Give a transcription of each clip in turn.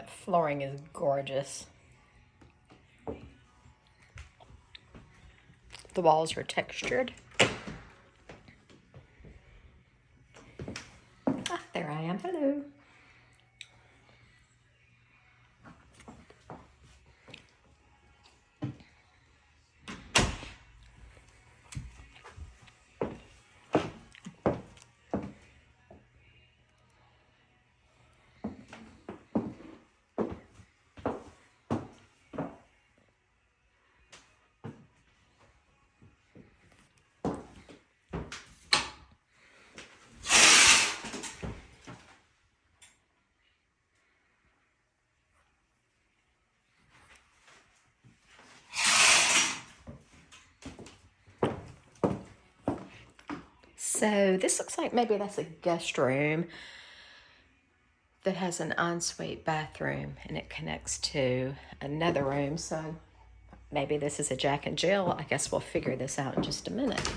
That flooring is gorgeous. The walls are textured. Ah, there I am. Hello. So this looks like maybe that's a guest room that has an ensuite bathroom and it connects to another room. So maybe this is a Jack and Jill. I guess we'll figure this out in just a minute.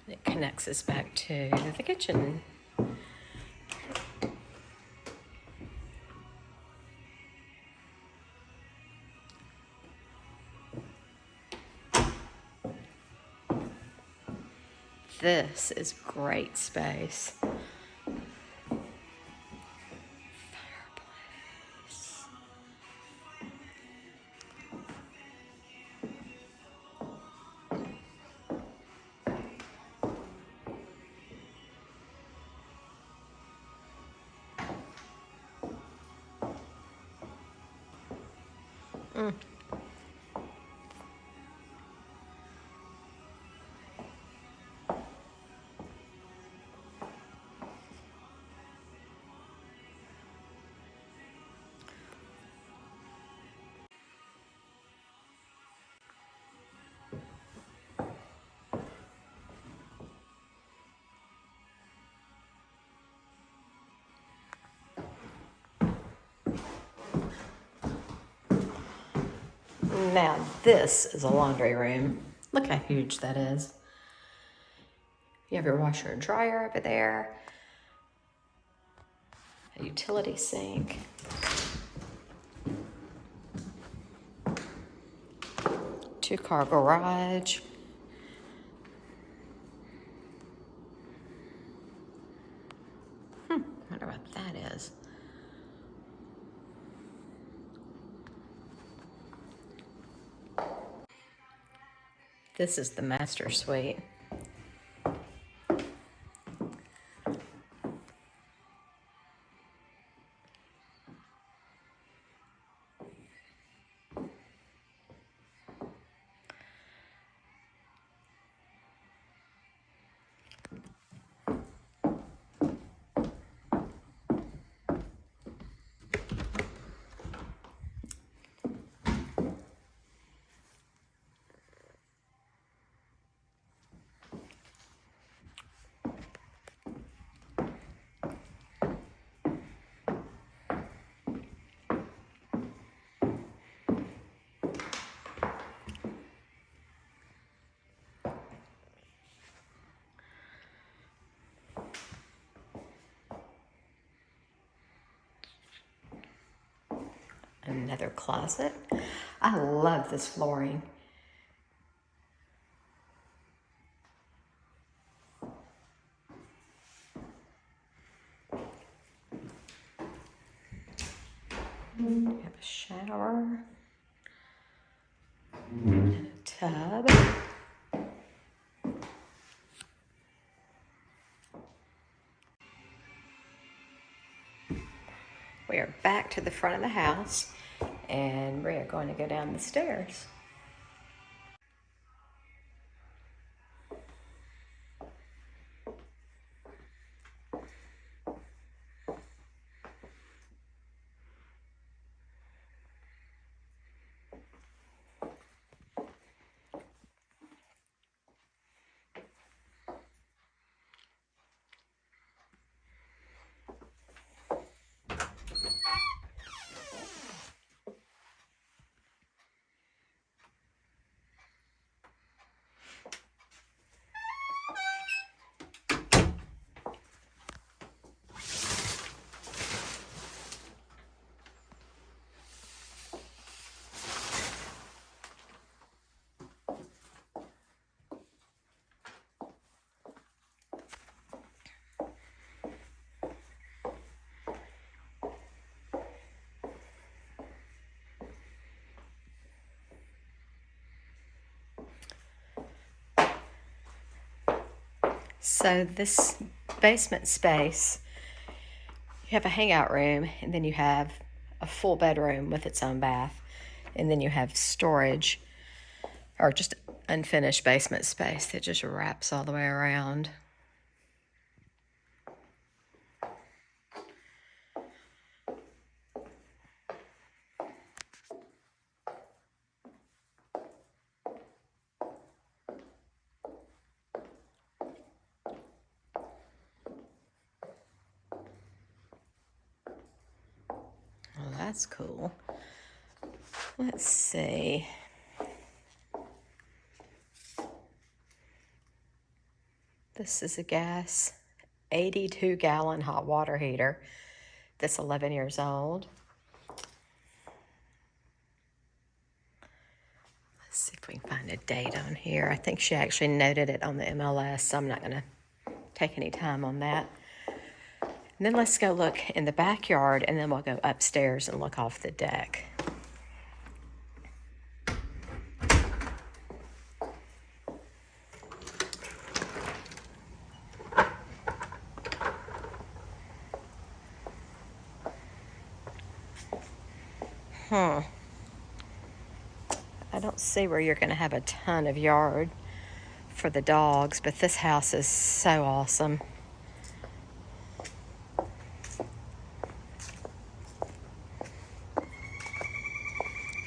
It connects us back to the kitchen. This is great space. Fireplace. Now this is a laundry room. Look how huge that is. You have your washer and dryer over there. A utility sink. Two-car garage. Wonder what that is. This is the master suite. Another closet. I love this flooring. You have a shower and a tub. We are back to the front of the house and we are going to go down the stairs. So this basement space, you have a hangout room, and then you have a full bedroom with its own bath, and then you have storage or just unfinished basement space that just wraps all the way around. Well, that's cool. Let's see. This is a gas 82-gallon hot water heater that's 11 years old. Let's see if we can find a date on here. I think she actually noted it on the MLS, so I'm not going to take any time on that. And then let's go look in the backyard, and then we'll go upstairs and look off the deck. I don't see where you're going to have a ton of yard for the dogs, but this house is so awesome.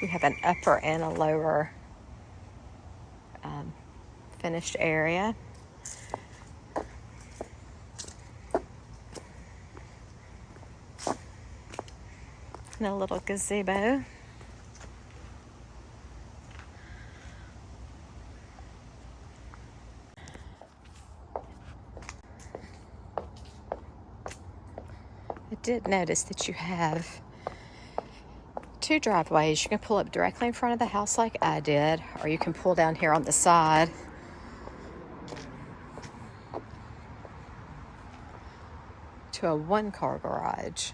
You have an upper and a lower finished area. And a little gazebo. I did notice that you have 2 driveways. You can pull up directly in front of the house like I did, or you can pull down here on the side. To a 1-car garage.